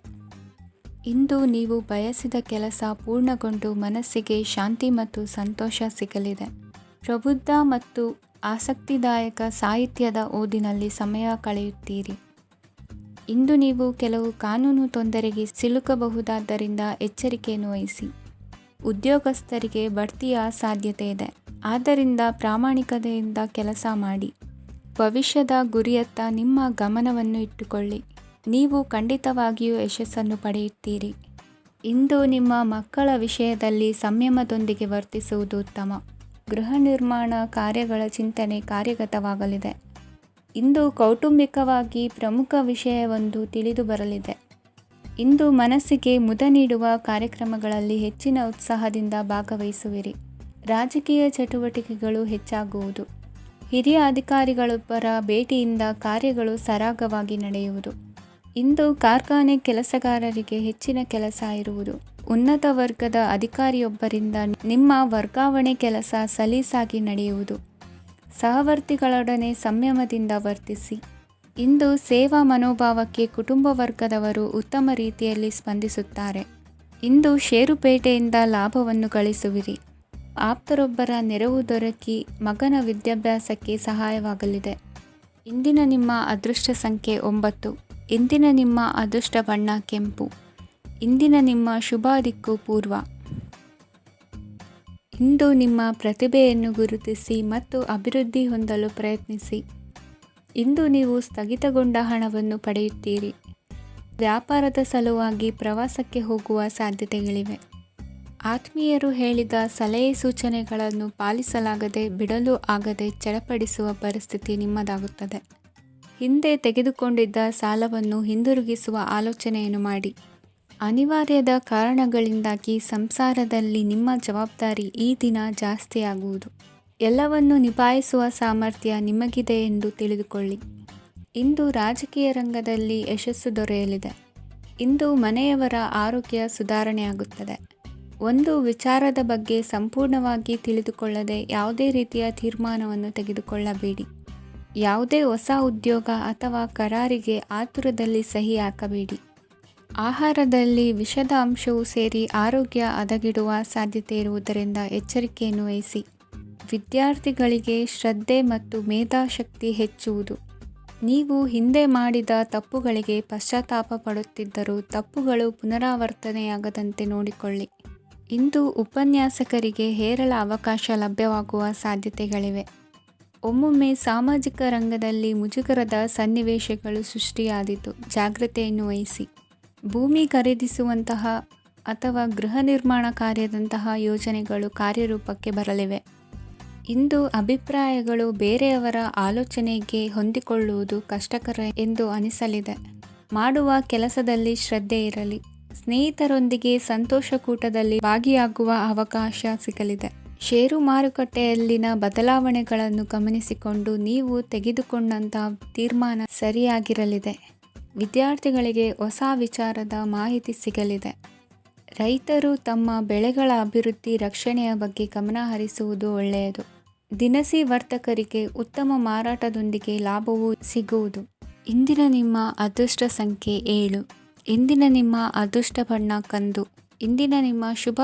ಇಂದು ನೀವು ಬಯಸಿದ ಕೆಲಸ ಪೂರ್ಣಗೊಂಡು ಮನಸ್ಸಿಗೆ ಶಾಂತಿ ಮತ್ತು ಸಂತೋಷ ಸಿಗಲಿದೆ. ಪ್ರಬುದ್ಧ ಮತ್ತು ಆಸಕ್ತಿದಾಯಕ ಸಾಹಿತ್ಯದ ಓದಿನಲ್ಲಿ ಸಮಯ ಕಳೆಯುತ್ತೀರಿ. ಇಂದು ನೀವು ಕೆಲವು ಕಾನೂನು ತೊಂದರೆಗೆ ಸಿಲುಕಬಹುದಾದ್ದರಿಂದ ಎಚ್ಚರಿಕೆಯನ್ನು ವಹಿಸಿ. ಉದ್ಯೋಗಸ್ಥರಿಗೆ ಬಡ್ತಿಯ ಸಾಧ್ಯತೆ ಇದೆ, ಆದ್ದರಿಂದ ಪ್ರಾಮಾಣಿಕತೆಯಿಂದ ಕೆಲಸ ಮಾಡಿ. ಭವಿಷ್ಯದ ಗುರಿಯತ್ತ ನಿಮ್ಮ ಗಮನವನ್ನು ಇಟ್ಟುಕೊಳ್ಳಿ. ನೀವು ಖಂಡಿತವಾಗಿಯೂ ಯಶಸ್ಸನ್ನು ಪಡೆಯುತ್ತೀರಿ. ಇಂದು ನಿಮ್ಮ ಮಕ್ಕಳ ವಿಷಯದಲ್ಲಿ ಸಂಯಮದೊಂದಿಗೆ ವರ್ತಿಸುವುದು ಉತ್ತಮ. ಗೃಹ ನಿರ್ಮಾಣ ಕಾರ್ಯಗಳ ಚಿಂತನೆ ಕಾರ್ಯಗತವಾಗಲಿದೆ. ಇಂದು ಕೌಟುಂಬಿಕವಾಗಿ ಪ್ರಮುಖ ವಿಷಯವೊಂದು ತಿಳಿದು ಬರಲಿದೆ. ಇಂದು ಮನಸ್ಸಿಗೆ ಮುದ ನೀಡುವ ಕಾರ್ಯಕ್ರಮಗಳಲ್ಲಿ ಹೆಚ್ಚಿನ ಉತ್ಸಾಹದಿಂದ ಭಾಗವಹಿಸುವಿರಿ. ರಾಜಕೀಯ ಚಟುವಟಿಕೆಗಳು ಹೆಚ್ಚಾಗುವುದು. ಹಿರಿಯ ಅಧಿಕಾರಿಗಳೊಬ್ಬರ ಭೇಟಿಯಿಂದ ಕಾರ್ಯಗಳು ಸರಾಗವಾಗಿ ನಡೆಯುವುದು. ಇಂದು ಕಾರ್ಖಾನೆ ಕೆಲಸಗಾರರಿಗೆ ಹೆಚ್ಚಿನ ಕೆಲಸ ಇರುವುದು. ಉನ್ನತ ವರ್ಗದ ಅಧಿಕಾರಿಯೊಬ್ಬರಿಂದ ನಿಮ್ಮ ವರ್ಗಾವಣೆ ಕೆಲಸ ಸಲೀಸಾಗಿ ನಡೆಯುವುದು. ಸಹವರ್ತಿಗಳೊಡನೆ ಸಂಯಮದಿಂದ ವರ್ತಿಸಿ. ಇಂದು ಸೇವಾ ಮನೋಭಾವಕ್ಕೆ ಕುಟುಂಬ ವರ್ಗದವರು ಉತ್ತಮ ರೀತಿಯಲ್ಲಿ ಸ್ಪಂದಿಸುತ್ತಾರೆ. ಇಂದು ಷೇರುಪೇಟೆಯಿಂದ ಲಾಭವನ್ನು ಗಳಿಸುವಿರಿ. ಆಪ್ತರೊಬ್ಬರ ನೆರವು ದೊರಕಿ ಮಗನ ವಿದ್ಯಾಭ್ಯಾಸಕ್ಕೆ ಸಹಾಯವಾಗಲಿದೆ. ಇಂದಿನ ನಿಮ್ಮ ಅದೃಷ್ಟ ಸಂಖ್ಯೆ 9. ಇಂದಿನ ನಿಮ್ಮ ಅದೃಷ್ಟ ಬಣ್ಣ ಕೆಂಪು. ಇಂದಿನ ನಿಮ್ಮ ಶುಭ ದಿಕ್ಕು ಪೂರ್ವ. ಇಂದು ನಿಮ್ಮ ಪ್ರತಿಭೆಯನ್ನು ಗುರುತಿಸಿ ಮತ್ತು ಅಭಿವೃದ್ಧಿ ಹೊಂದಲು ಪ್ರಯತ್ನಿಸಿ. ಇಂದು ನೀವು ಸ್ಥಗಿತಗೊಂಡ ಹಣವನ್ನು ಪಡೆಯುತ್ತೀರಿ. ವ್ಯಾಪಾರದ ಸಲುವಾಗಿ ಪ್ರವಾಸಕ್ಕೆ ಹೋಗುವ ಸಾಧ್ಯತೆಗಳಿವೆ. ಆತ್ಮೀಯರು ಹೇಳಿದ ಸಲಹೆ ಸೂಚನೆಗಳನ್ನು ಪಾಲಿಸಲಾಗದೆ ಬಿಡಲು ಆಗದೆ ಚಡಪಡಿಸುವ ಪರಿಸ್ಥಿತಿ ನಿಮ್ಮದಾಗುತ್ತದೆ. ಹಿಂದೆ ತೆಗೆದುಕೊಂಡಿದ್ದ ಸಾಲವನ್ನು ಹಿಂದಿರುಗಿಸುವ ಆಲೋಚನೆಯನ್ನು ಮಾಡಿ. ಅನಿವಾರ್ಯದ ಕಾರಣಗಳಿಂದಾಗಿ ಸಂಸಾರದಲ್ಲಿ ನಿಮ್ಮ ಜವಾಬ್ದಾರಿ ಈ ದಿನ ಜಾಸ್ತಿಯಾಗುವುದು. ಎಲ್ಲವನ್ನು ನಿಭಾಯಿಸುವ ಸಾಮರ್ಥ್ಯ ನಿಮಗಿದೆ ಎಂದು ತಿಳಿದುಕೊಳ್ಳಿ. ಇಂದು ರಾಜಕೀಯ ರಂಗದಲ್ಲಿ ಯಶಸ್ಸು ದೊರೆಯಲಿದೆ. ಇಂದು ಮನೆಯವರ ಆರೋಗ್ಯ ಸುಧಾರಣೆಯಾಗುತ್ತದೆ. ಒಂದು ವಿಚಾರದ ಬಗ್ಗೆ ಸಂಪೂರ್ಣವಾಗಿ ತಿಳಿದುಕೊಳ್ಳದೆ ಯಾವುದೇ ರೀತಿಯ ತೀರ್ಮಾನವನ್ನು ತೆಗೆದುಕೊಳ್ಳಬೇಡಿ. ಯಾವುದೇ ಹೊಸ ಉದ್ಯೋಗ ಅಥವಾ ಕರಾರಿಗೆ ಆತುರದಲ್ಲಿ ಸಹಿ ಹಾಕಬೇಡಿ. ಆಹಾರದಲ್ಲಿ ವಿಷದ ಅಂಶವು ಸೇರಿ ಆರೋಗ್ಯ ಹದಗೆಡುವ ಸಾಧ್ಯತೆ ಇರುವುದರಿಂದ ಎಚ್ಚರಿಕೆಯನ್ನು ವಹಿಸಿ. ವಿದ್ಯಾರ್ಥಿಗಳಿಗೆ ಶ್ರದ್ಧೆ ಮತ್ತು ಮೇಧಾಶಕ್ತಿ ಹೆಚ್ಚುವುದು. ನೀವು ಹಿಂದೆ ಮಾಡಿದ ತಪ್ಪುಗಳಿಗೆ ಪಶ್ಚಾತ್ತಾಪ ಪಡುತ್ತಿದ್ದರೂ ತಪ್ಪುಗಳು ಪುನರಾವರ್ತನೆಯಾಗದಂತೆ ನೋಡಿಕೊಳ್ಳಿ. ಇಂದು ಉಪನ್ಯಾಸಕರಿಗೆ ಹೇರಳ ಅವಕಾಶ ಲಭ್ಯವಾಗುವ ಸಾಧ್ಯತೆಗಳಿವೆ. ಒಮ್ಮೊಮ್ಮೆ ಸಾಮಾಜಿಕ ರಂಗದಲ್ಲಿ ಮುಜುಗರದ ಸನ್ನಿವೇಶಗಳು ಸೃಷ್ಟಿಯಾದೀತು. ಜಾಗ್ರತೆಯನ್ನು ವಹಿಸಿ. ಭೂಮಿ ಖರೀದಿಸುವಂತಹ ಅಥವಾ ಗೃಹ ನಿರ್ಮಾಣ ಕಾರ್ಯದಂತಹ ಯೋಜನೆಗಳು ಕಾರ್ಯರೂಪಕ್ಕೆ ಬರಲಿವೆ. ಇಂದು ಅಭಿಪ್ರಾಯಗಳು ಬೇರೆಯವರ ಆಲೋಚನೆಗೆ ಹೊಂದಿಕೊಳ್ಳುವುದು ಕಷ್ಟಕರ ಎಂದು ಅನಿಸಲಿದೆ. ಮಾಡುವ ಕೆಲಸದಲ್ಲಿ ಶ್ರದ್ಧೆ ಇರಲಿ. ಸ್ನೇಹಿತರೊಂದಿಗೆ ಸಂತೋಷಕೂಟದಲ್ಲಿ ಭಾಗಿಯಾಗುವ ಅವಕಾಶ ಸಿಗಲಿದೆ. ಷೇರು ಮಾರುಕಟ್ಟೆಯಲ್ಲಿನ ಬದಲಾವಣೆಗಳನ್ನು ಗಮನಿಸಿಕೊಂಡು ನೀವು ತೆಗೆದುಕೊಂಡಂಥ ತೀರ್ಮಾನ ಸರಿಯಾಗಿರಲಿದೆ. ವಿದ್ಯಾರ್ಥಿಗಳಿಗೆ ಹೊಸ ವಿಚಾರದ ಮಾಹಿತಿ ಸಿಗಲಿದೆ. ರೈತರು ತಮ್ಮ ಬೆಳೆಗಳ ಅಭಿವೃದ್ಧಿ ರಕ್ಷಣೆಯ ಬಗ್ಗೆ ಗಮನ ಹರಿಸುವುದು ಒಳ್ಳೆಯದು. ದಿನಸಿ ವರ್ತಕರಿಗೆ ಉತ್ತಮ ಮಾರಾಟದೊಂದಿಗೆ ಲಾಭವೂ ಸಿಗುವುದು. ಇಂದಿನ ನಿಮ್ಮ ಅದೃಷ್ಟ ಸಂಖ್ಯೆ 7. ಇಂದಿನ ನಿಮ್ಮ ಅದೃಷ್ಟ ಬಣ್ಣ ಕಂದು. ಇಂದಿನ ನಿಮ್ಮ ಶುಭ